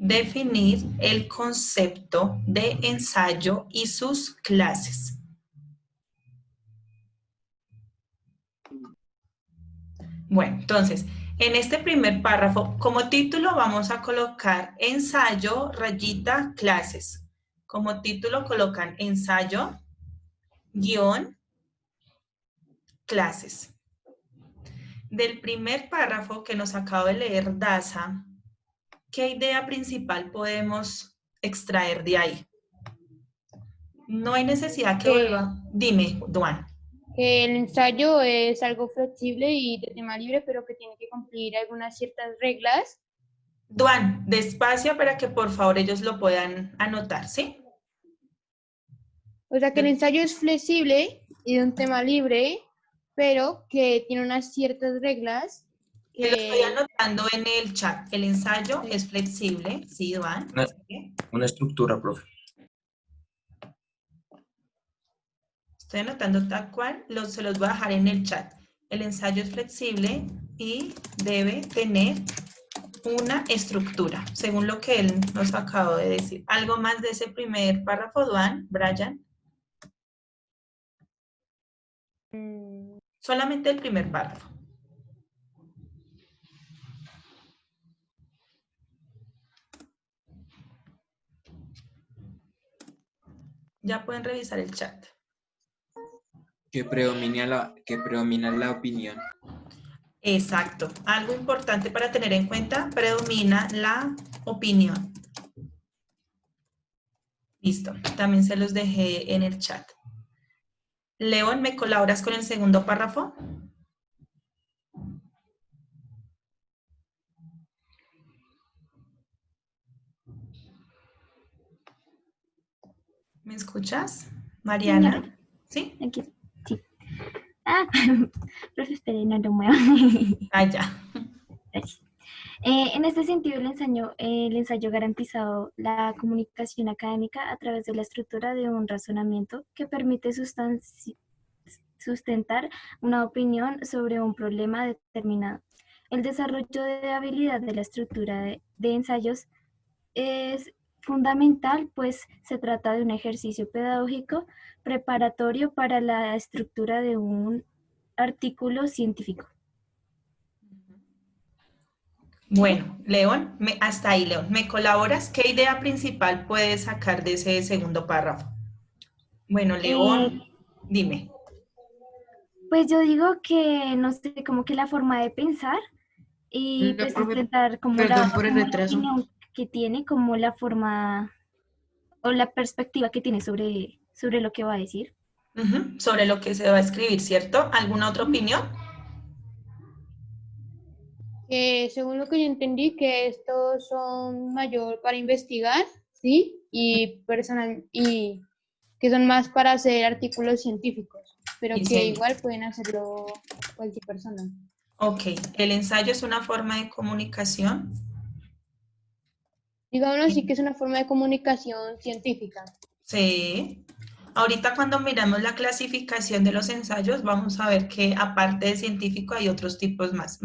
definir el concepto de ensayo y sus clases. Bueno, entonces, en este primer párrafo, como título vamos a colocar ensayo, rayita, clases. Como título colocan ensayo, guión, clases. Del primer párrafo que nos acaba de leer Daza, ¿qué idea principal podemos extraer de ahí? No hay necesidad que vuelva. Dime, Duan. Que el ensayo es algo flexible y de tema libre, pero que tiene que cumplir algunas ciertas reglas. Duan, despacio para que por favor ellos lo puedan anotar, ¿sí? O sea, que el ensayo es flexible y de un tema libre, pero que tiene unas ciertas reglas. Te lo estoy anotando en el chat. El ensayo es flexible, ¿sí, Duan? Una estructura, profe. Estoy anotando tal cual, se los voy a dejar en el chat. El ensayo es flexible y debe tener una estructura, según lo que él nos acabó de decir. ¿Algo más de ese primer párrafo, Duan, Brian? Solamente el primer párrafo. Ya pueden revisar el chat. Que predomina la opinión. Exacto. Algo importante para tener en cuenta, predomina la opinión. Listo. También se los dejé en el chat. León, ¿me colaboras con el segundo párrafo? ¿Me escuchas? Mariana. Señora. ¿Sí? Aquí, sí. Ah, profe, espere, no lo mueva. Ah, ya. Gracias. En este sentido, el ensayo garantizado la comunicación académica a través de la estructura de un razonamiento que permite sustentar una opinión sobre un problema determinado. El desarrollo de habilidad de la estructura de ensayos es fundamental, pues se trata de un ejercicio pedagógico preparatorio para la estructura de un artículo científico. Bueno, León, hasta ahí, León. ¿Me colaboras? ¿Qué idea principal puedes sacar de ese segundo párrafo? Bueno, León, dime. Pues yo digo que, no sé, como que la forma de pensar y pues enfrentar como Perdón por el como la retraso. opinión que tiene, como la forma o la perspectiva que tiene sobre lo que va a decir. Sobre lo que se va a escribir, ¿cierto? ¿Alguna otra opinión? Según lo que yo entendí, que estos son mayor para investigar, ¿sí? Y que son más para hacer artículos científicos, pero Sí, que señor. igual pueden hacerlo cualquier persona. Ok, el ensayo es una forma de comunicación. Digamos así que es una forma de comunicación científica. Sí. Ahorita cuando miramos la clasificación de los ensayos, vamos a ver que aparte de científico hay otros tipos más.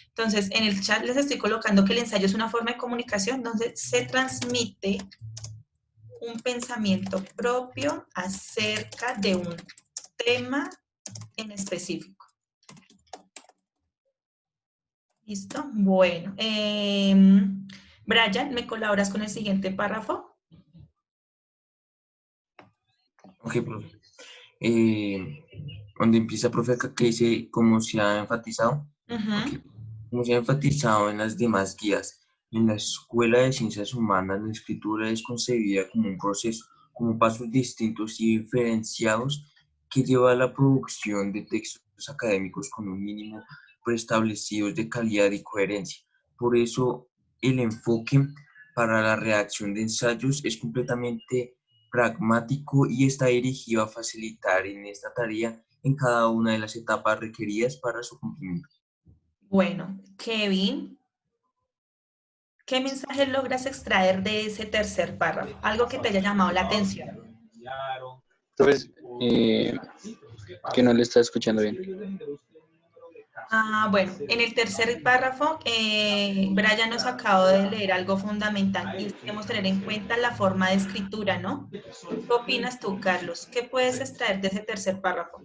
Entonces, en el chat les estoy colocando que el ensayo es una forma de comunicación donde se transmite un pensamiento propio acerca de un tema en específico. ¿Listo? Bueno. Brian, ¿me colaboras con el siguiente párrafo? Ok, profe. Donde empieza, profe, acá que dice cómo se ha enfatizado. Okay. Como se ha enfatizado en las demás guías, en la Escuela de Ciencias Humanas, la escritura es concebida como un proceso, como pasos distintos y diferenciados que lleva a la producción de textos académicos con un mínimo preestablecidos de calidad y coherencia. Por eso, el enfoque para la redacción de ensayos es completamente pragmático y está dirigido a facilitar en esta tarea en cada una de las etapas requeridas para su cumplimiento. Bueno, Kevin, ¿qué mensaje logras extraer de ese tercer párrafo? Algo que te haya llamado la atención. Entonces, que no le está escuchando bien. Bueno, en el tercer párrafo, Brian nos acaba de leer algo fundamental y es que debemos tener en cuenta la forma de escritura, ¿no? ¿Qué opinas tú, Carlos? ¿Qué puedes extraer de ese tercer párrafo?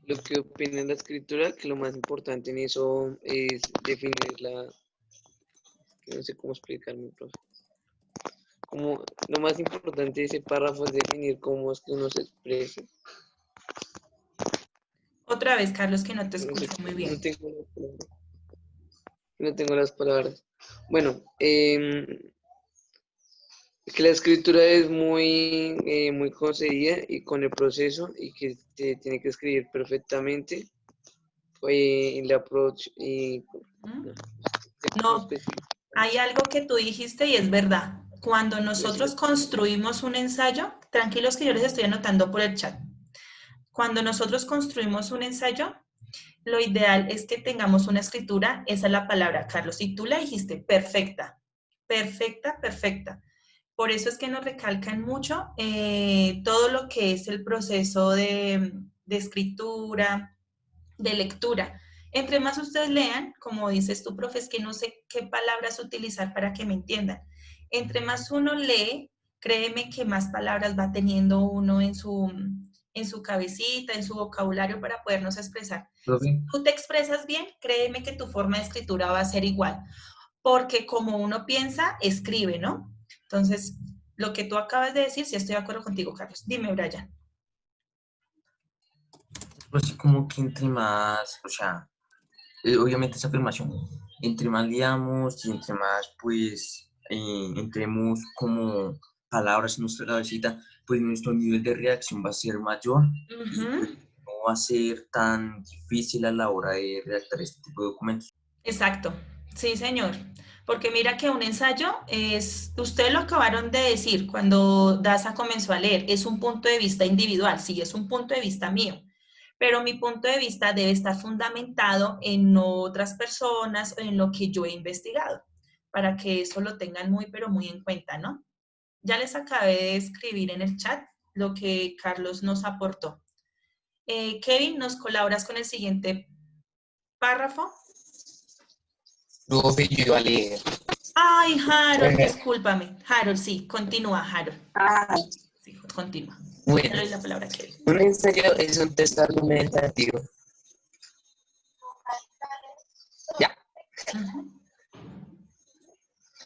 Lo que opino en la escritura, que lo más importante en eso es definir no sé cómo explicarme, profe. Como lo más importante de ese párrafo es definir cómo es que uno se expresa. Otra vez, Carlos, que no te No sé, escucho muy bien. no tengo las palabras. Bueno, que la escritura es muy concedida y con el proceso y que se tiene que escribir perfectamente. El approach y No, hay algo que tú dijiste y es verdad. Cuando nosotros construimos un ensayo, tranquilos que yo les estoy anotando por el chat. Cuando nosotros construimos un ensayo, lo ideal es que tengamos una escritura, esa es la palabra, Carlos, y tú la dijiste, perfecta, perfecta, perfecta. Por eso es que nos recalcan mucho todo lo que es el proceso de escritura, de lectura. Entre más ustedes lean, como dices tú, profe, es que no sé qué palabras utilizar para que me entiendan. Entre más uno lee, créeme que más palabras va teniendo uno en su cabecita, en su vocabulario para podernos expresar. Profe, Si tú te expresas bien, créeme que tu forma de escritura va a ser igual, porque como uno piensa, escribe, ¿no? Entonces, lo que tú acabas de decir, sí estoy de acuerdo contigo, Carlos. Dime, Brian. así como que entre más, o sea, obviamente esa afirmación, entre más leamos y entre más, pues, entremos como palabras en nuestra cabecita, pues nuestro nivel de reacción va a ser mayor y pues no va a ser tan difícil a la hora de redactar este tipo de documentos. Exacto, sí, señor. Porque mira que un ensayo es, ustedes lo acabaron de decir cuando Daza comenzó a leer, es un punto de vista individual, sí, es un punto de vista mío, pero mi punto de vista debe estar fundamentado en otras personas o en lo que yo he investigado, para que eso lo tengan muy, pero muy en cuenta, ¿no? Ya les acabé de escribir en el chat lo que Carlos nos aportó. Kevin, ¿nos colaboras con el siguiente párrafo? Profe, yo iba a leer. Ay, Harold, discúlpame. Harold, sí, continúa, Harold. Sí, continúa. Bueno, Le doy la palabra a Kevin. un ensayo es un texto argumentativo. Ya.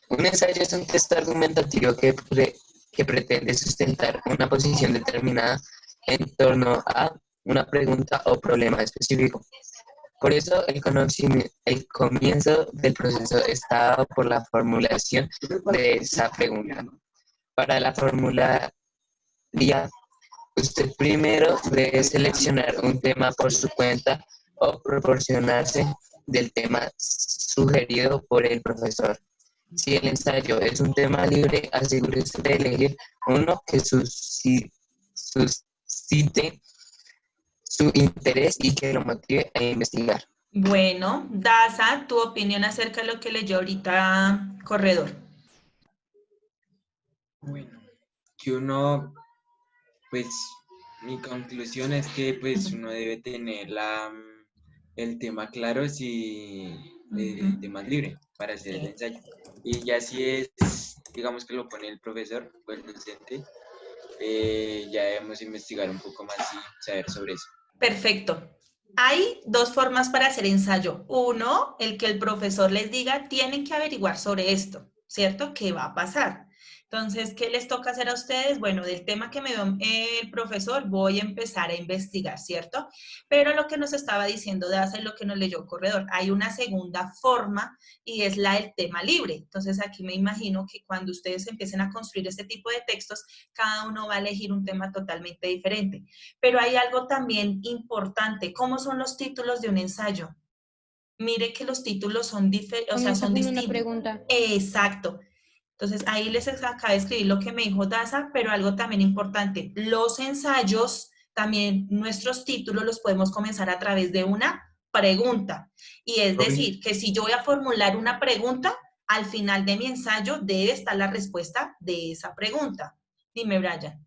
Un ensayo es un texto argumentativo que pretende sustentar una posición determinada en torno a una pregunta o problema específico. Por eso, el comienzo del proceso está dado por la formulación de esa pregunta. Para la formularia, usted primero debe seleccionar un tema por su cuenta o proporcionarse del tema sugerido por el profesor. Si el ensayo es un tema libre, asegúrese de elegir uno que suscite su interés y que lo motive a investigar. Bueno, Daza, tu opinión acerca de lo que leyó ahorita Corredor. Bueno, que uno, pues, mi conclusión es que pues uno debe tener el tema claro si el tema es libre para hacer el ensayo. Y ya si es, digamos que lo pone el profesor o el docente, ya debemos investigar un poco más y saber sobre eso. Perfecto. Hay dos formas para hacer ensayo. Uno, el que el profesor les diga, tienen que averiguar sobre esto, ¿cierto? ¿Qué va a pasar? Entonces, ¿qué les toca hacer a ustedes? Bueno, del tema que me dio el profesor, voy a empezar a investigar, ¿cierto? Pero lo que nos estaba diciendo de hacer lo que nos leyó Corredor, hay una segunda forma y es la del tema libre. Entonces, aquí me imagino que cuando ustedes empiecen a construir este tipo de textos, cada uno va a elegir un tema totalmente diferente. Pero hay algo también importante. ¿Cómo son los títulos de un ensayo? Mire que los títulos son diferentes, o sea, son distintos. Una pregunta. Exacto. Entonces, ahí les acabo de escribir lo que me dijo Daza, pero algo también importante. Los ensayos, también nuestros títulos los podemos comenzar a través de una pregunta. Y es decir, que si yo voy a formular una pregunta, al final de mi ensayo debe estar la respuesta de esa pregunta. Dime, Brian.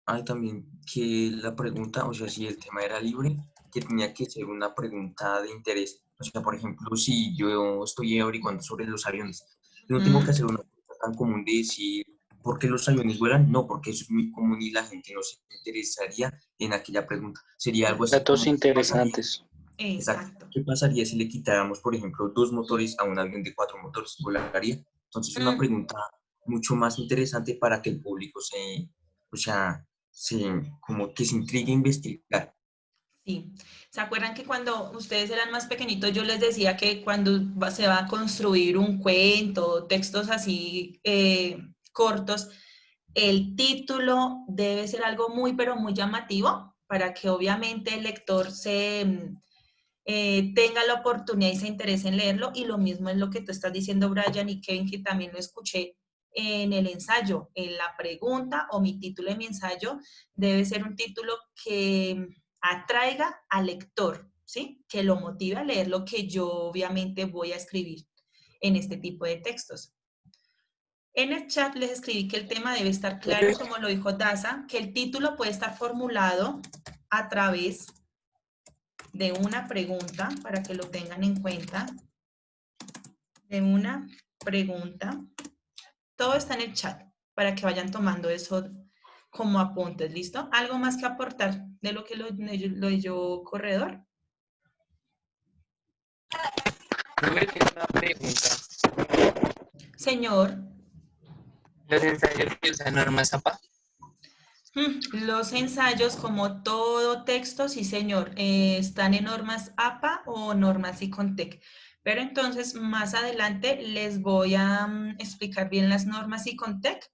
Hay también que la pregunta, o sea, si el tema era libre, que tenía que ser una pregunta de interés. O sea, por ejemplo, si yo estoy averiguando sobre los aviones, yo no tengo que hacer una pregunta tan común de decir, ¿por qué los aviones vuelan? No, porque eso es muy común y la gente no se interesaría en aquella pregunta. Sería algo así Datos como, interesantes. exacto, Exacto. ¿qué pasaría si le quitáramos, por ejemplo, 2 motores a un avión de 4 motores? ¿Volaría? Entonces, una pregunta mucho más interesante para que el público o sea, como que se intrigue a investigar. Sí. ¿Se acuerdan que cuando ustedes eran más pequeñitos yo les decía que cuando se va a construir un cuento, textos así cortos, el título debe ser algo muy, pero muy llamativo para que obviamente el lector tenga la oportunidad y se interese en leerlo? Y lo mismo es lo que tú estás diciendo, Brian y Kevin, que también lo escuché en el ensayo. En la pregunta o mi título de mi ensayo debe ser un título que atraiga al lector, ¿sí? Que lo motive a leer lo que yo obviamente voy a escribir en este tipo de textos. En el chat les escribí que el tema debe estar claro, como lo dijo Daza, que el título puede estar formulado a través de una pregunta, para que lo tengan en cuenta, de una pregunta. Todo está en el chat, para que vayan tomando eso como apuntes, ¿listo? ¿Algo más que aportar de lo que lo leyó Corredor? Profe, tengo una pregunta. Señor. ¿Los ensayos que usan normas APA? Los ensayos, como todo texto, sí señor, están en normas APA o normas ICONTEC. Pero entonces más adelante les voy a explicar bien las normas ICONTEC.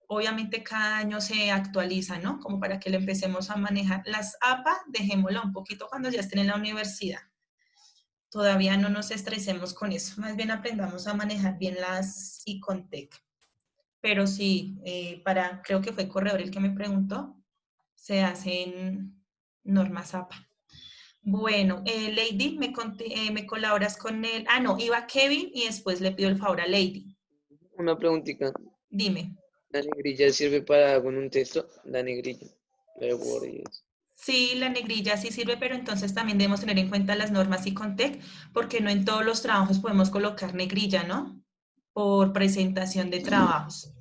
Obviamente cada año se actualiza, ¿no? Como para que le empecemos a manejar. Las APA, dejémosla un poquito cuando ya estén en la universidad. Todavía no nos estresemos con eso. Más bien aprendamos a manejar bien las ICONTEC. Pero sí, creo que fue Corredor el que me preguntó, se hacen normas APA. Bueno, Lady, me colaboras con él. Ah, no, iba Kevin y después le pido el favor a Lady. Una preguntita. Dime. ¿La negrilla sirve para algo en un texto? La negrilla. La Word y eso. Sí, la negrilla sí sirve, pero entonces también debemos tener en cuenta las normas ICONTEC, porque no en todos los trabajos podemos colocar negrilla, ¿no? Por presentación de trabajos.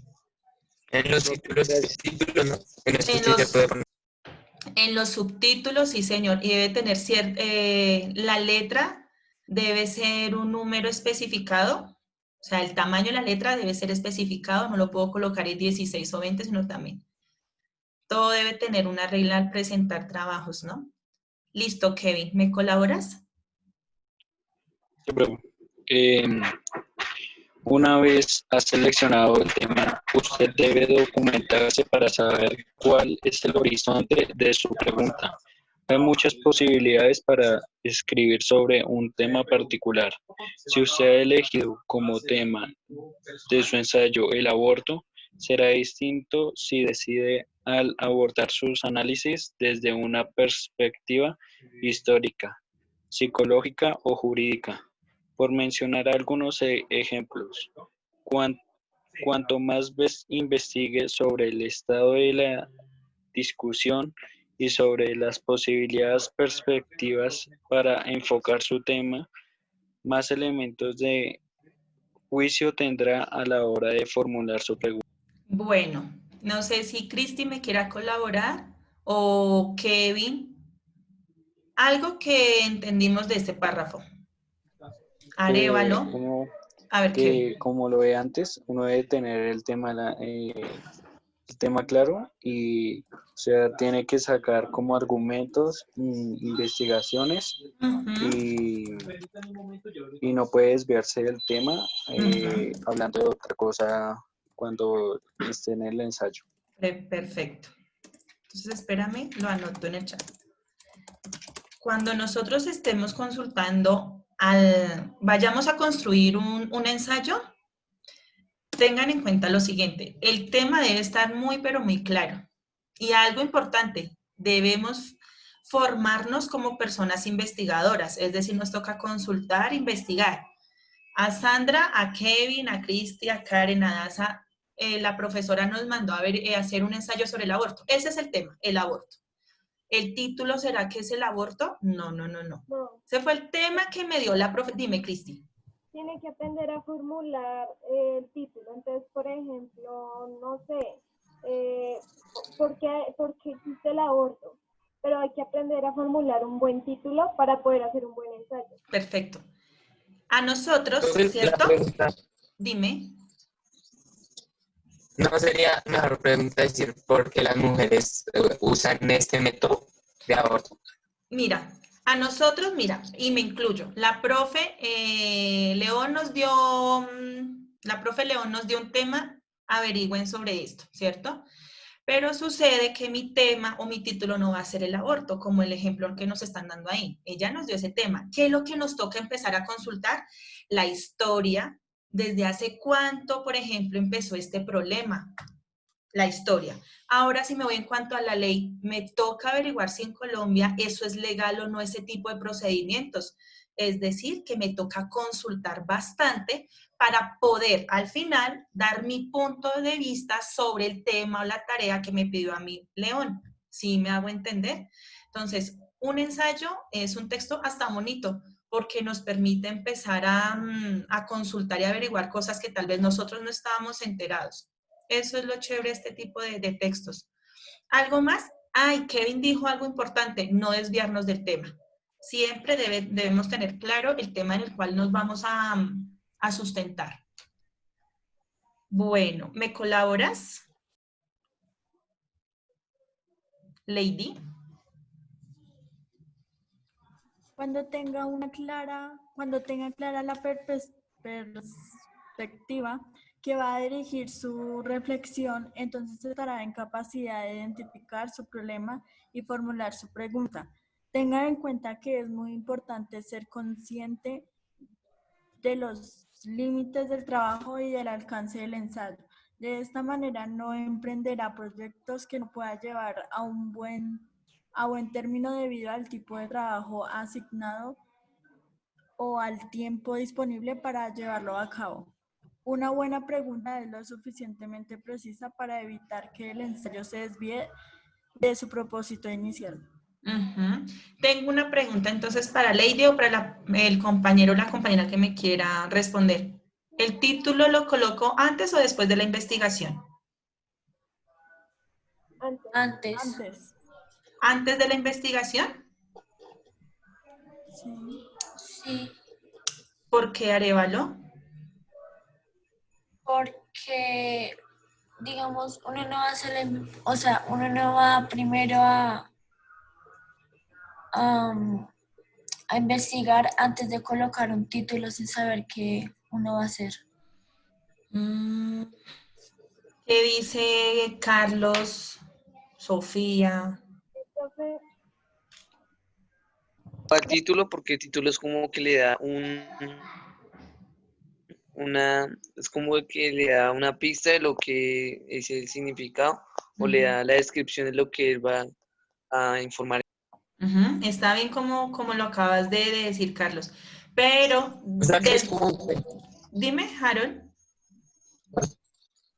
En los títulos, ¿no? En los En sí se puede los, poner. en los subtítulos, sí, señor, y debe tener la letra debe ser un número especificado, o sea, el tamaño de la letra debe ser especificado, no lo puedo colocar en 16 o 20, sino también. Todo debe tener una regla al presentar trabajos, ¿no? Listo, Kevin, ¿me colaboras? Sí, profe. Una vez has seleccionado el tema, usted debe documentarse para saber cuál es el horizonte de su pregunta. Hay muchas posibilidades para escribir sobre un tema particular. Si usted ha elegido como tema de su ensayo el aborto, será distinto si decide al abordar sus análisis desde una perspectiva histórica, psicológica o jurídica. Por mencionar algunos ejemplos, cuanto más investigue sobre el estado de la discusión y sobre las posibilidades perspectivas para enfocar su tema, más elementos de juicio tendrá a la hora de formular su pregunta. Bueno, no sé si Cristi me quiera colaborar o Kevin. Algo que entendimos de este párrafo. Arévalo. A ver, Kevin. Como lo ve antes, uno debe tener el tema claro y o sea, tiene que sacar como argumentos, investigaciones y no puede desviarse del tema hablando de otra cosa cuando esté en el ensayo. Perfecto. Entonces, espérame, lo anoto en el chat. Cuando nosotros estemos consultando, vayamos a construir un ensayo, tengan en cuenta lo siguiente, el tema debe estar muy, pero muy claro. Y algo importante, debemos formarnos como personas investigadoras, es decir, nos toca consultar, investigar. A Sandra, a Kevin, a Cristi, a Karen, a Daza, la profesora nos mandó a ver, hacer un ensayo sobre el aborto. Ese es el tema, el aborto. ¿El título será que es el aborto? No. No, Ese fue el tema que me dio la profe. Dime, Cristi. tiene que aprender a formular el título. Entonces, por ejemplo, no sé, ¿por qué existe el aborto? Pero hay que aprender a formular un buen título para poder hacer un buen ensayo. Perfecto. A nosotros, Entonces, la ¿cierto? pregunta, Dime. ¿no sería mejor pregunta decir por qué las mujeres usan este método de aborto? Mira, a nosotros, mira, y me incluyo, la profe León nos dio, un tema, averigüen sobre esto, ¿cierto? Pero sucede que mi tema o mi título no va a ser el aborto, como el ejemplo que nos están dando ahí. Ella nos dio ese tema. ¿Qué es lo que nos toca empezar a consultar? La historia, desde hace cuánto, por ejemplo, empezó este problema. La historia. Ahora, si me voy en cuanto a la ley, me toca averiguar si en Colombia eso es legal o no, ese tipo de procedimientos. Es decir, que me toca consultar bastante para poder al final dar mi punto de vista sobre el tema o la tarea que me pidió a mí León. ¿Sí me hago entender? Entonces, un ensayo es un texto hasta bonito porque nos permite empezar a consultar y averiguar cosas que tal vez nosotros no estábamos enterados. Eso es lo chévere de este tipo de textos. ¿Algo más? Ay, Kevin dijo algo importante, no desviarnos del tema. Siempre debemos tener claro el tema en el cual nos vamos a sustentar. Bueno, ¿me colaboras? Lady. Cuando tenga clara la perspectiva que va a dirigir su reflexión, entonces estará en capacidad de identificar su problema y formular su pregunta. Tenga en cuenta que es muy importante ser consciente de los límites del trabajo y del alcance del ensayo. De esta manera no emprenderá proyectos que no pueda llevar a buen término debido al tipo de trabajo asignado o al tiempo disponible para llevarlo a cabo. Una buena pregunta es lo suficientemente precisa para evitar que el ensayo se desvíe de su propósito inicial. Tengo una pregunta entonces para Lady o para el compañero o la compañera que me quiera responder. ¿El título lo coloco antes o después de la investigación? Antes. ¿Antes de la investigación? Sí, ¿Por qué, Arévalo? porque, digamos, uno no va a hacer, uno no va primero a investigar antes de colocar un título sin saber qué uno va a hacer. ¿Qué dice Carlos, Sofía? Entonces, A título, porque el título es como que le da es como que le da una pista de lo que es el significado o le da la descripción de lo que él va a informar. Está bien como lo acabas de decir, Carlos. Pero, O sea, que es como, dime, Harold.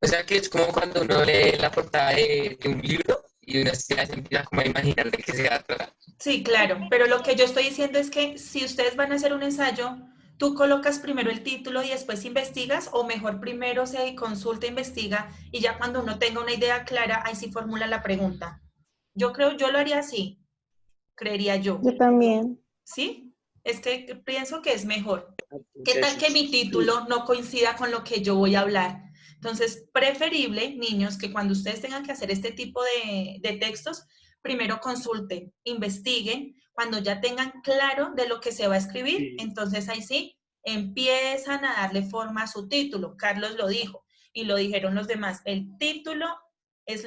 o sea, que es como cuando uno lee la portada de un libro y uno se empieza como a imaginar de qué se trata. Sí, claro, pero lo que yo estoy diciendo es que si ustedes van a hacer un ensayo, tú colocas primero el título y después investigas, o mejor primero se consulta, investiga, y ya cuando uno tenga una idea clara, ahí sí formula la pregunta. Yo lo haría así, creería yo. Yo también. ¿Sí? Es que pienso que es mejor. ¿Qué tal que mi título no coincida con lo que yo voy a hablar? Entonces, preferible, niños, que cuando ustedes tengan que hacer este tipo de textos, primero consulten, investiguen, cuando ya tengan claro de lo que se va a escribir, entonces ahí sí, empiezan a darle forma a su título. Carlos lo dijo y lo dijeron los demás. El título es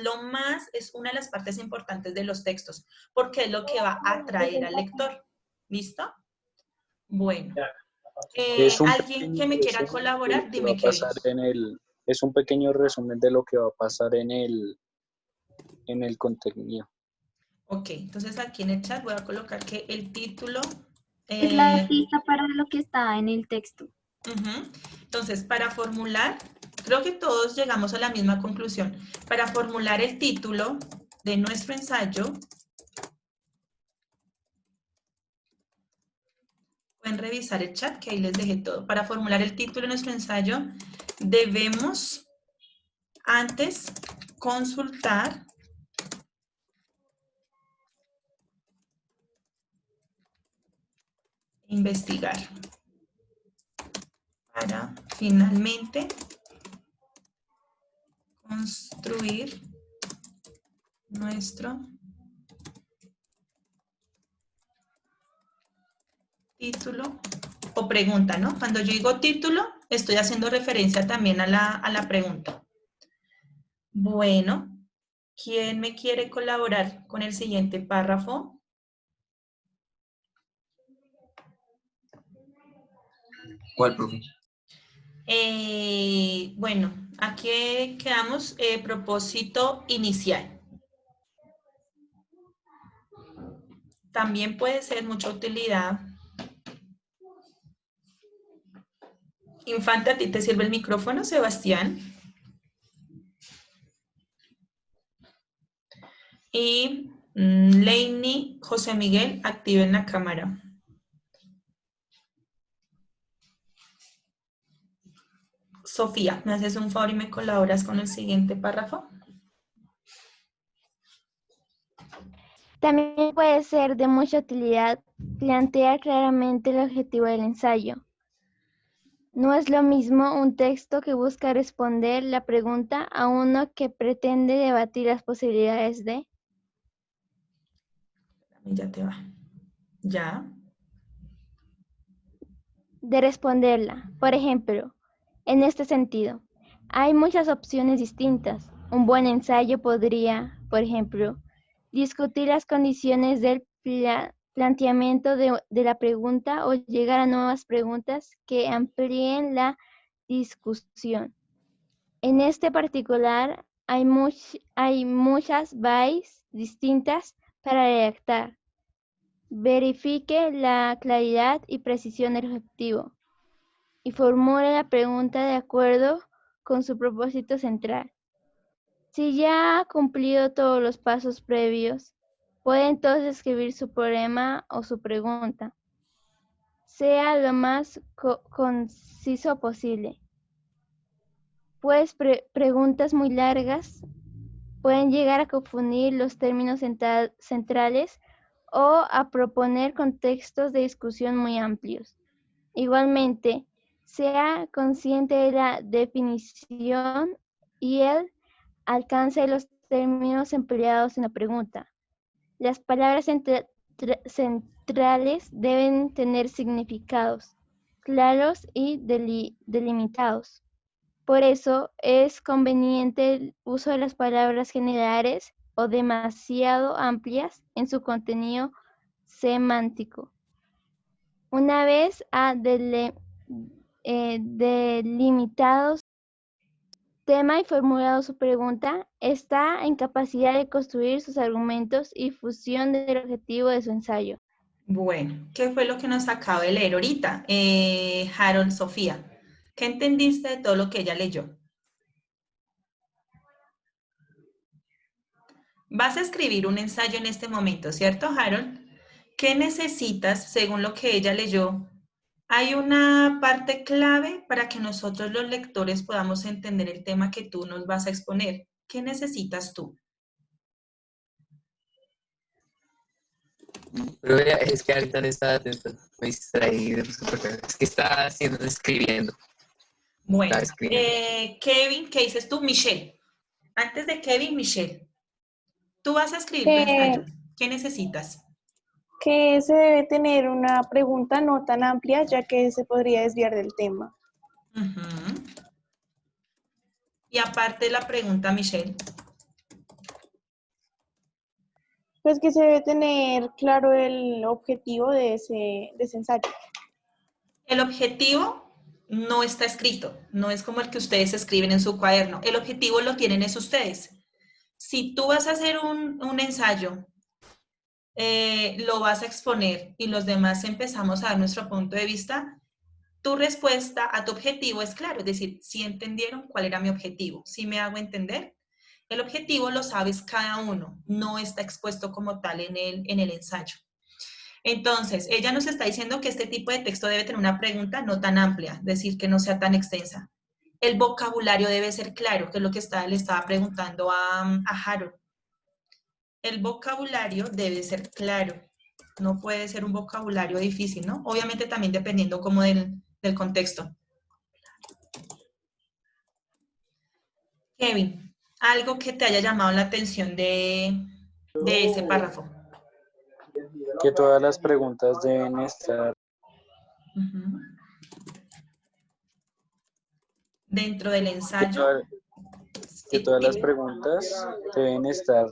una de las partes importantes de los textos, porque es lo que va a atraer al lector. ¿Listo? Bueno. ¿Alguien que me quiera colaborar? Dime, Kevin. Es un pequeño resumen de lo que va a pasar en el contenido. Ok, entonces aquí en el chat voy a colocar que el título... Es la pista para lo que está en el texto. Entonces, para formular, Creo que todos llegamos a la misma conclusión. Para formular el título de nuestro ensayo, pueden revisar el chat, que ahí les dejé todo. Para formular el título de nuestro ensayo, debemos antes consultar e investigar para finalmente construir nuestro título o pregunta, ¿no? Cuando yo digo título, estoy haciendo referencia también a la pregunta. Bueno, ¿quién me quiere colaborar con el siguiente párrafo? ¿Cuál, profe? Bueno, aquí quedamos propósito inicial. También puede ser mucha utilidad. Infante, ¿a ti te sirve el micrófono, Sebastián? Y Leini, José Miguel, activen la cámara. Sofía, ¿me haces un favor y me colaboras con el siguiente párrafo? También puede ser de mucha utilidad plantear claramente el objetivo del ensayo. No es lo mismo un texto que busca responder la pregunta a uno que pretende debatir las posibilidades de. Ya te va. ¿Ya? De responderla. Por ejemplo, en este sentido, hay muchas opciones distintas. Un buen ensayo podría, por ejemplo, discutir las condiciones del planteamiento de la pregunta o llegar a nuevas preguntas que amplíen la discusión. En este particular, hay muchas vías distintas para redactar. Verifique la claridad y precisión del objetivo y formule la pregunta de acuerdo con su propósito central. Si ya ha cumplido todos los pasos previos, puede entonces escribir su problema o su pregunta. Sea lo más conciso posible. Pues preguntas muy largas pueden llegar a confundir los términos centrales o a proponer contextos de discusión muy amplios. Igualmente, sea consciente de la definición y el alcance de los términos empleados en la pregunta. Las palabras centrales deben tener significados claros y delimitados. Por eso es conveniente el uso de las palabras generales o demasiado amplias en su contenido semántico. Una vez ha delimitado su tema y formulado su pregunta, está en capacidad de construir sus argumentos y fusión del objetivo de su ensayo. Bueno, ¿qué fue lo que nos acaba de leer ahorita? Harold, Sofía, ¿qué entendiste de todo lo que ella leyó? Vas a escribir un ensayo en este momento, ¿cierto, Harold? ¿Qué necesitas según lo que ella leyó? Hay una parte clave para que nosotros los lectores podamos entender el tema que tú nos vas a exponer. ¿Qué necesitas tú? Pero es que ahorita no estaba atento, me distraí, es que estaba escribiendo. Bueno, Kevin, ¿qué dices tú? Michelle. Antes de Kevin, Michelle. Tú vas a escribir tu ensayo. ¿Qué necesitas? Que se debe tener una pregunta no tan amplia, ya que se podría desviar del tema. Y aparte la pregunta, Michelle. Pues que se debe tener claro el objetivo de ese ensayo. El objetivo no está escrito, no es como el que ustedes escriben en su cuaderno. El objetivo lo tienen es ustedes. Si tú vas a hacer un ensayo, lo vas a exponer y los demás empezamos a dar nuestro punto de vista, tu respuesta a tu objetivo es claro, es decir, si entendieron cuál era mi objetivo, si me hago entender. El objetivo lo sabes cada uno, no está expuesto como tal en el ensayo. Entonces, ella nos está diciendo que este tipo de texto debe tener una pregunta no tan amplia, es decir, que no sea tan extensa. El vocabulario debe ser claro, que es lo que le estaba preguntando a Harold. El vocabulario debe ser claro, no puede ser un vocabulario difícil, ¿no? Obviamente también dependiendo como del contexto. Kevin, algo que te haya llamado la atención de ese párrafo. Que todas las preguntas deben estar dentro del ensayo. Que todas las preguntas deben estar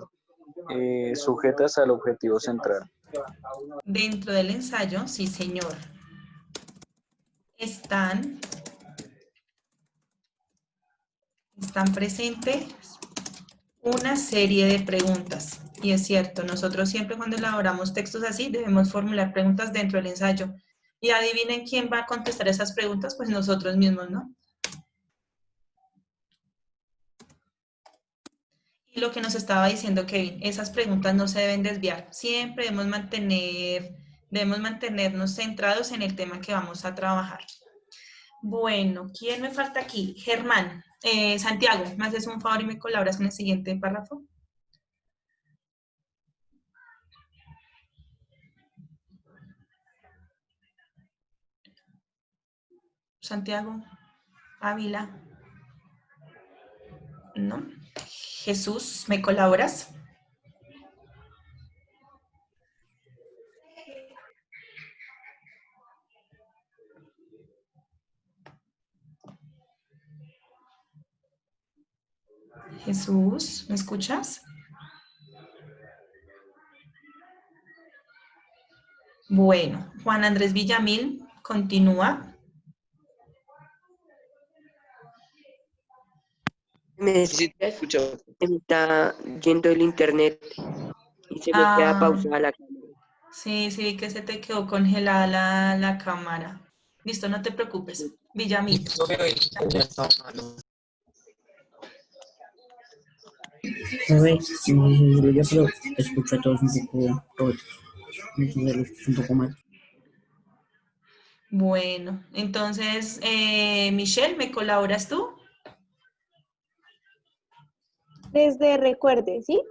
sujetas al objetivo central. Dentro del ensayo, sí señor. Están presentes una serie de preguntas. Y es cierto, nosotros siempre cuando elaboramos textos así debemos formular preguntas dentro del ensayo. Y adivinen quién va a contestar esas preguntas, pues nosotros mismos, ¿no? Y lo que nos estaba diciendo Kevin, esas preguntas no se deben desviar. Siempre debemos mantenernos centrados en el tema que vamos a trabajar. Bueno, ¿quién me falta aquí? Germán. Santiago, ¿me haces un favor y me colaboras en el siguiente párrafo? Santiago, Ávila. ¿No? Jesús, ¿me colaboras? Jesús, ¿me escuchas? Bueno, Juan Andrés Villamil, continúa. Me está yendo el internet y se me queda pausada la cámara. Sí, sí, que se te quedó congelada la cámara. Listo, no te preocupes. Villamil. A ver, yo pero escucho a todos un poco todo. Entonces lo escucho un poco mal. Bueno, entonces, Michelle, ¿me colaboras tú? Desde recuerde, ¿sí?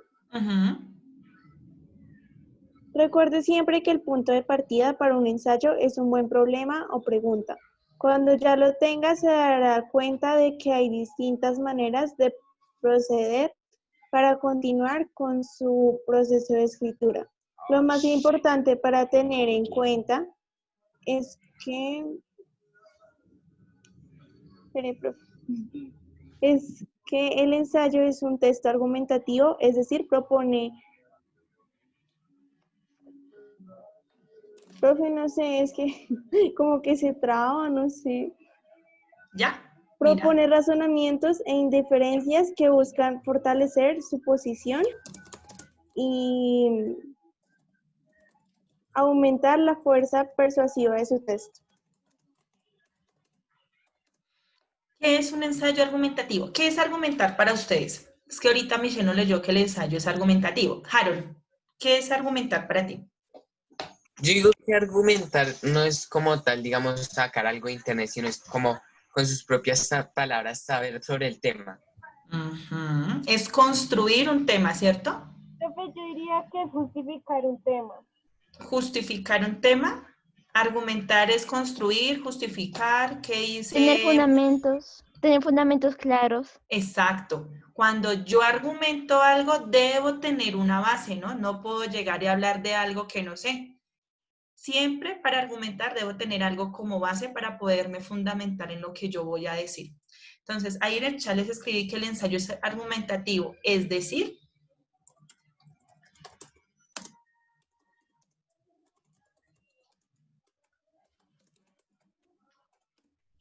Recuerde siempre que el punto de partida para un ensayo es un buen problema o pregunta. Cuando ya lo tenga, se dará cuenta de que hay distintas maneras de proceder para continuar con su proceso de escritura. Lo más importante para tener en cuenta es que el ensayo es un texto argumentativo, es decir, propone... Profe, no sé, es que como que se traba, no sé. ¿Ya? Propone razonamientos e inferencias que buscan fortalecer su posición y aumentar la fuerza persuasiva de su texto. ¿Qué es un ensayo argumentativo? ¿Qué es argumentar para ustedes? Es que ahorita Michelle no leyó que el ensayo es argumentativo. Harold, ¿qué es argumentar para ti? Yo digo que argumentar no es como tal, digamos, sacar algo de internet, sino es como con sus propias palabras saber sobre el tema. Es construir un tema, ¿cierto? Profe, yo diría que justificar un tema. Justificar un tema. Argumentar es construir, justificar, ¿qué dice? Tener fundamentos claros. Exacto. Cuando yo argumento algo, debo tener una base, ¿no? No puedo llegar y hablar de algo que no sé. Siempre para argumentar debo tener algo como base para poderme fundamentar en lo que yo voy a decir. Entonces, ahí en el chat les escribí que el ensayo es argumentativo, es decir,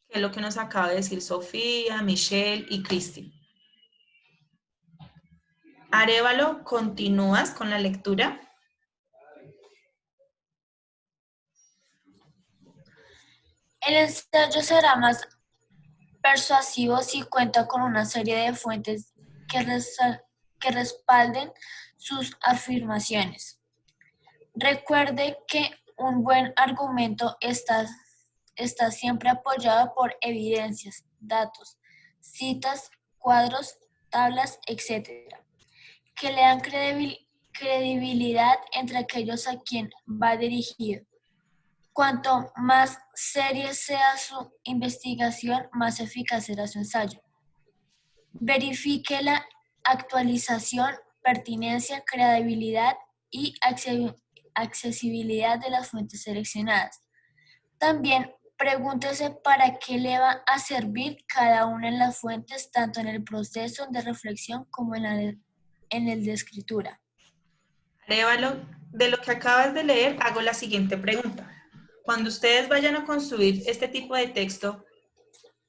que es lo que nos acaba de decir Sofía, Michelle y Cristi. Arévalo, ¿continúas con la lectura? El ensayo será más persuasivo si cuenta con una serie de fuentes que respalden sus afirmaciones. Recuerde que un buen argumento está siempre apoyado por evidencias, datos, citas, cuadros, tablas, etc., que le dan credibilidad entre aquellos a quien va dirigido. Cuanto más seria sea su investigación, más eficaz será su ensayo. Verifique la actualización, pertinencia, credibilidad y accesibilidad de las fuentes seleccionadas. También pregúntese para qué le va a servir cada una de las fuentes, tanto en el proceso de reflexión como en el de escritura. Arévalo, de lo que acabas de leer, hago la siguiente pregunta. Cuando ustedes vayan a construir este tipo de texto,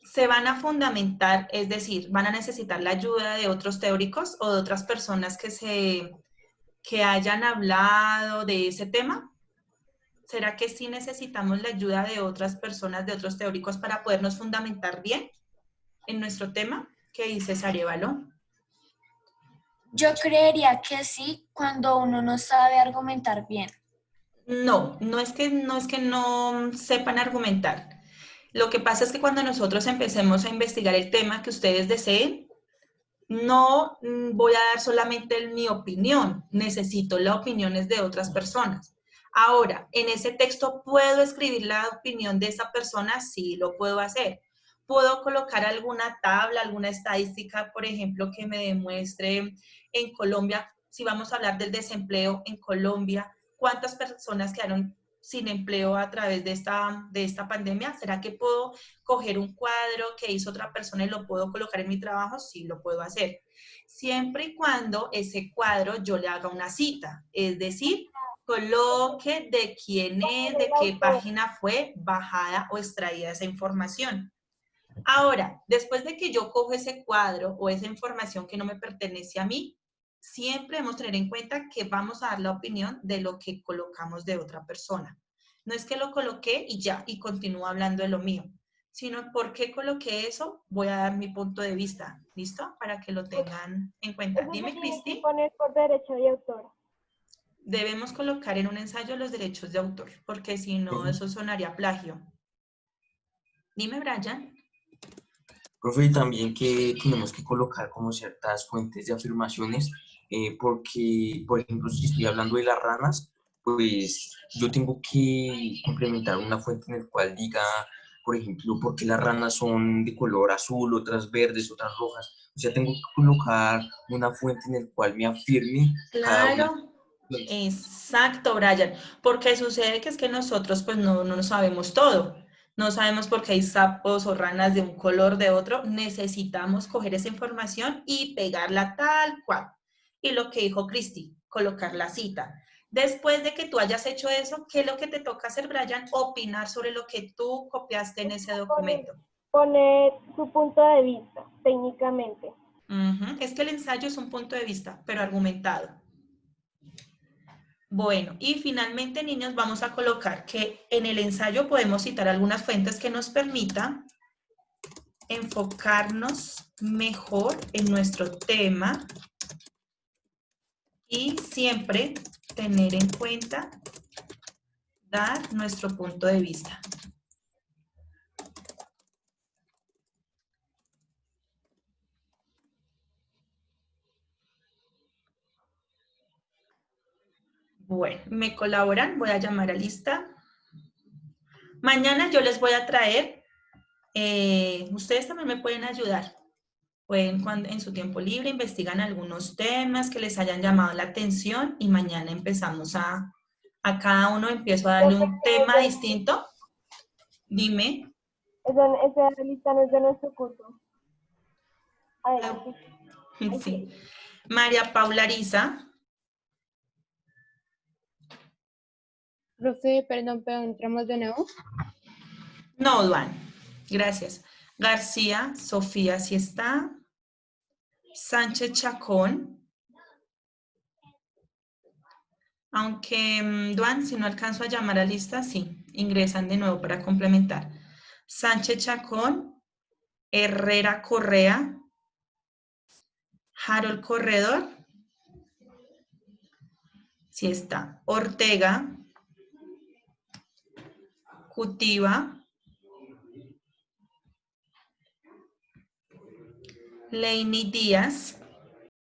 se van a fundamentar, es decir, van a necesitar la ayuda de otros teóricos o de otras personas que hayan hablado de ese tema. ¿Será que sí necesitamos la ayuda de otras personas, de otros teóricos para podernos fundamentar bien en nuestro tema? ¿Qué dices, Arévalo? Yo creería que sí, cuando uno no sabe argumentar bien. No es que no sepan argumentar. Lo que pasa es que cuando nosotros empecemos a investigar el tema que ustedes deseen, no voy a dar solamente mi opinión, necesito las opiniones de otras personas. Ahora, en ese texto, ¿puedo escribir la opinión de esa persona? Sí, lo puedo hacer. ¿Puedo colocar alguna tabla, alguna estadística, por ejemplo, que me demuestre en Colombia, si vamos a hablar del desempleo en Colombia, cuántas personas quedaron sin empleo a través de esta pandemia? ¿Será que puedo coger un cuadro que hizo otra persona y lo puedo colocar en mi trabajo? Sí, lo puedo hacer. Siempre y cuando ese cuadro yo le haga una cita, es decir, coloque de quién es, de qué página fue bajada o extraída esa información. Ahora, después de que yo cojo ese cuadro o esa información que no me pertenece a mí, siempre debemos tener en cuenta que vamos a dar la opinión de lo que colocamos de otra persona. No es que lo coloqué y ya, y continúo hablando de lo mío, sino por qué coloqué eso, voy a dar mi punto de vista, ¿listo? Para que lo tengan en cuenta. Dime, Cristi. Poner por derecho de autor. Debemos colocar en un ensayo los derechos de autor, porque si no, eso sonaría plagio. Dime, Brian. Profe, también que tenemos que colocar como ciertas fuentes de afirmaciones, porque, por ejemplo, si estoy hablando de las ranas, pues yo tengo que complementar una fuente en la cual diga, por ejemplo, por qué las ranas son de color azul, otras verdes, otras rojas. O sea, tengo que colocar una fuente en la cual me afirme cada una. Claro, exacto, Brian, porque sucede que es que nosotros pues no sabemos todo. No sabemos por qué hay sapos o ranas de un color, de otro. Necesitamos coger esa información y pegarla tal cual. Y lo que dijo Cristi, colocar la cita. Después de que tú hayas hecho eso, ¿qué es lo que te toca hacer, Brian? Opinar sobre lo que tú copiaste en ese documento. Poner su punto de vista, técnicamente. Es que el ensayo es un punto de vista, pero argumentado. Bueno, y finalmente, niños, vamos a colocar que en el ensayo podemos citar algunas fuentes que nos permitan enfocarnos mejor en nuestro tema y siempre tener en cuenta dar nuestro punto de vista. Bueno, ¿me colaboran? Voy a llamar a lista. Mañana yo les voy a traer, ustedes también me pueden ayudar. Pueden en su tiempo libre investigan algunos temas que les hayan llamado la atención y mañana empezamos a cada uno empiezo a darle un tema distinto. Dime. Esa lista no es de nuestro curso. Sí. María Paula Ariza. Profe, perdón, pero entramos de nuevo. No, Duan. Gracias. García, Sofía, sí está. Sánchez Chacón. Aunque, Duan, si no alcanzo a llamar a lista, sí, ingresan de nuevo para complementar. Sánchez Chacón, Herrera Correa, Harold Corredor, sí está, Ortega, Cutiva, Leini Díaz,